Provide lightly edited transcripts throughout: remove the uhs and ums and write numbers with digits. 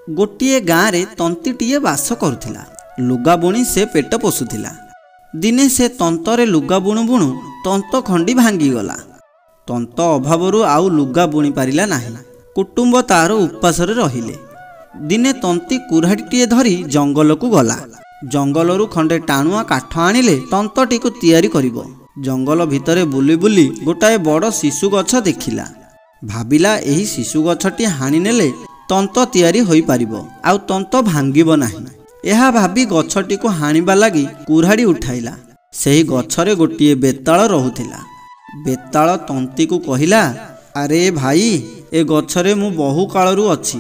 गोटे गाँव में तंतीटीए बास करुला। लुगा बुणी से पेट पोषुला। दिने से तंतरे लुगा बुणु बुणु तंत खंडी भांगीगला। तंत अभाव आउ लुगा बुणी पारिला नाही। कुटुंब तार उपासरे रहिले। दिने तंती कुराड़ीटीए धरी जंगल को गला। जंगलरू खंडे टाणुआ काठ आनिले तंतटी को तैयारी करिबो। जंगल भितरे बुली बुली गोटाए बड़ शिशु गछ देखिला। भाबिला एही शिशु गछटी हानि नेले तंत तैयारी होई पारिबो आउ तंत भांगिबो नाही। एहा भाबी गछटी को हानिबा लागी कुराड़ी उठाइला। सेही गछरे गोटिए बेताल रहुथिला। बेताल तंती को कहिला, अरे भाई, ए गछरे मु बहु कालरू अछि।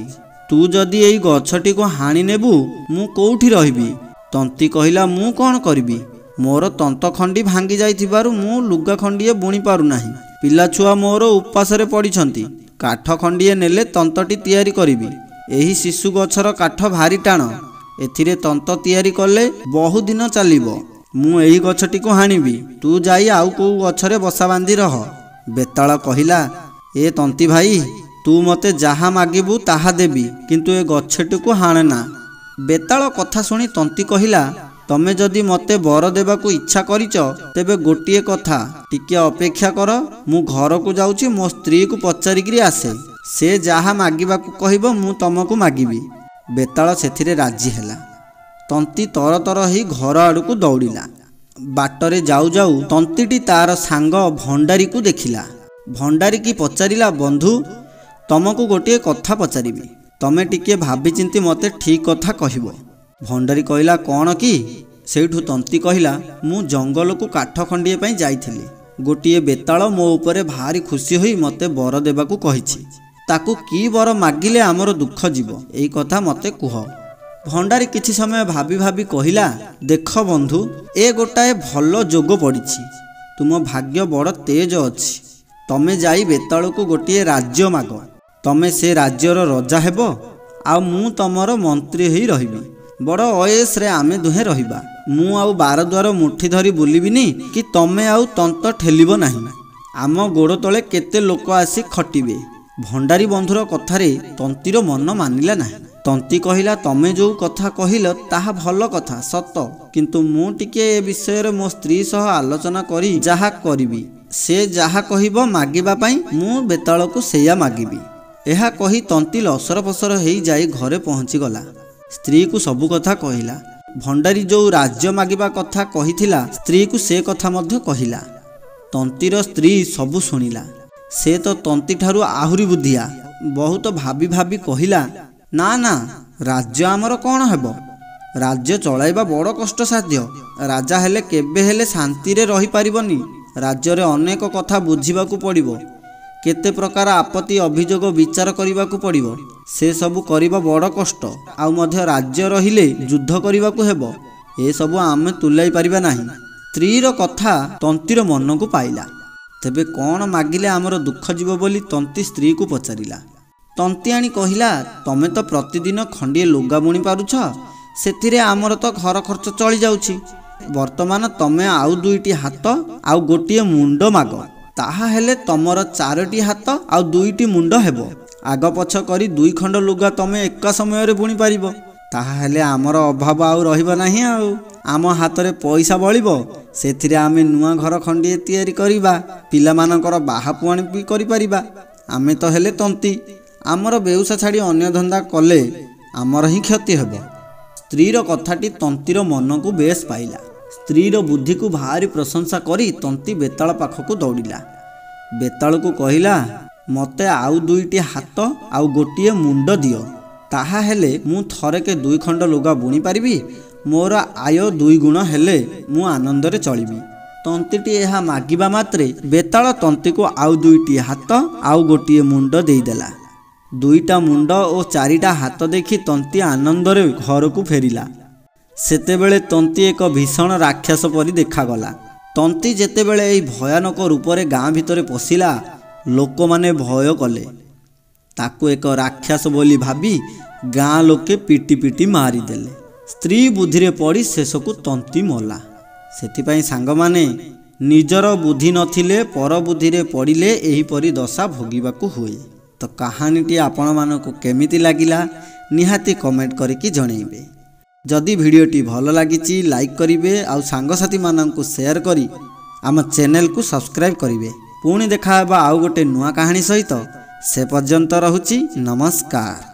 तू जदि एई गछटी को हानि नेबू मु कोउठी रहिबी। तंती कहिला, मु कोन करिबी? मोर तंत खंडी भांगी जाइथिबारु मु लुगा खंडिए बुणी पारु नाही। पिला छुआ मोर उपासरे पड़िछंती। काठ खंडिए नेले तंतटी तैयारी करिबी। एही शिशु गछर काठ भारी टाण। एथिरे तंत तैयारी कले बहु दिन चलिबो। मु एही गछटी को हानिबी। तू जाई आउ को गछरे बसा बांधी रह। बेताल कहिला, ए तंती भाई, तू मते जाहा मागिबू ताहा देबी, किंतु ए गछटी को हाणे ना। बेताल कथा सुनी तंती कहिला, तमे जदि मते बर देबाकू इच्छा करिच तेबे गोटिए कथा टिके अपेक्षा कर। मु घर को जाउची, मो स्त्री को पचारिकरी आसे। से जाहा मागिबाकू कहिबो मु तमकू मागिबी। बेताल सेथिरे राजी हैला। तंती तर तर ही घर आड़ू को दौड़िला। बाटरे जाऊ जाऊ तंतीटी तार सांग भंडारी को देखिला। भंडारी की पचारिला, बंधु, तमकू गोटिए कथा पचारिबी। तमे टिके भाबी चिंती मते ठीक कथा कहिबो। भंडारी कहिला, कौन कि? सेठू तंती कहिला, मु जंगल को काठ खंडिए पई जाइथिली। गोटिए बेताल मो उपरे भारी खुशी होई मते बर देबाकू कहिछि। ताकू की बर मागिले आमर दुख जीवो, एई कथा मते कुह। भंडारी किछि समय भाबी भाबी कहिला, देख बंधु, ए गोटाए भल जोग पड़िछि। तुम भाग्य बड़ तेज अछि। तमे जाई बेताल को गोटिए राज्य माग। तमे से राज्यर रजा हेबो आ मु तमर मंत्री होई रहिबी। बड़ अयस रे आमे दुहे रहिबा। मु आउ बार द्वार मुठी धरी बुलिबिनी कि तमे आउ तंत ठेलिबो नाही। आम गोड़ तले केते लोक आसी खटिबे। भंडारी बंधुर कथारे तंतीर मन मानिला नाही। तंती कहिला, तमे जो कथा कहिल ताहा भल कथा सत, किंतु मु टिके ए विषय रे मो स्त्री सह आलोचना करी जाहा करिबी। से जाहा कहिबो मागिबा पई मु बेताल को सेया मागिबी। एहा कही तंती लसर फसर हेई जाई घरे पहुंची गला। स्त्री को सबु कथा कहिला। भंडारी जो राज्य मागिबा कथा कहिथिला स्त्री को से कथा मध्य कहिला। तंतीर स्त्री सबु सुनिला। से तो तंती ठारू आहुरी बुद्धिया। बहुत भाबी भाबी कहिला, ना ना, राज्य आमर कौन हेबो? राज्य चलाइबा बड़ कष्ट साध्य। राजा हेले केबे हेले शांति रे रही पारिबनी। राज्य रे अनेक कथा बुझिबाकू पड़िबो। केते प्रकार आपत्ति अभियोग विचार करिबाकू पड़िबो। से सबु करिबा बड़ कष्ट। आउ मध्य राज्य रहिले युद्ध करिबाकू हेबो। ए सबु आमे तुलाई पारिबा नाही। स्त्रीर कथा तंतीर मन को पाइला। तेबे कौन मागिले आमर दुख जीव बोली तंती स्त्री को पचारिला। तंती आनी कहिला, तमे तो प्रतिदिन खंडिए लुगा बुणी पारुछ। सेथिरे आमर तो घर खर्च चली जाउछि। वर्तमान तमे आउ दुईटी हाथ आउ गोटिए मुंड माग। ताहा हेले तमर चारोटी हाथ आउ दुईटी मुंड हेबो। आग पछ करी दुई खंड लुगा तमे एका समय रे बुणी पारिबो। ताहा हेले आमर अभाव आउ रहिबा नाही। आउ आम हातरे पैसा बळिबो। सेथिरे आमे नुआ घर खंडिए तैयारी करिबा। पिला मानकर बाहा पुआणी भी करि पारिबा। आमे तो हेले तंती। आमर बेउसा छाड़ी अन्य धंदा कले आमर ही क्षति हेबो। स्त्रीर कथाटी तंतीर मन को बेस पाइला। स्त्रीर बुद्धि को भारी प्रशंसा करी तंती बेताल पाखक दौड़िला। बेताल को कहिला, मते आउ दुईटी हाथ आउ गोटिए मुंड दियो। ताहा हेले मु थरेके दुई खंड लुगा बुणी पारिबी। मोर आय दुई गुण हेले मु आनंदरे चलिबी। तंतीटी एहा मागिबा मात्रे बेताल तंती को आउ दुईटी हाथ आउ गोटिए मुंड देईदेला। दुईटा मुंड और चारिटा हाथ देखी तंती आनंदरे घर को फेरिला। सेतेबेले तंती एक भीषण राक्षस परी देखागला। तंती जेतेबेले एई भयानक रूपरे गाँ भितरे पशिला, लोक माने भय कले। ताकू एक राक्षस बोली भाबी गाँ लोके पिटी पिटी मारिदेले। स्त्री बुद्धि पड़ी शेष को तंती मला। सेथिपाई सांग माने निजर बुद्धि नथिले पर बुद्धि रे पड़िले एही परी दशा भोगिबाकू हुए। तो कहानीटी आपण मानकु केमिति लागिला निहाती कमेंट करके जणेबे। जदि वीडियोटी भल लगी लाइक करेंगे आउ सांगसाथी मानू शेयर करी आम चैनल को सब्सक्राइब करेंगे। पुणी देखा आउ गोटे नुआ कहानी सहित से पर्यंत रहुची नमस्कार।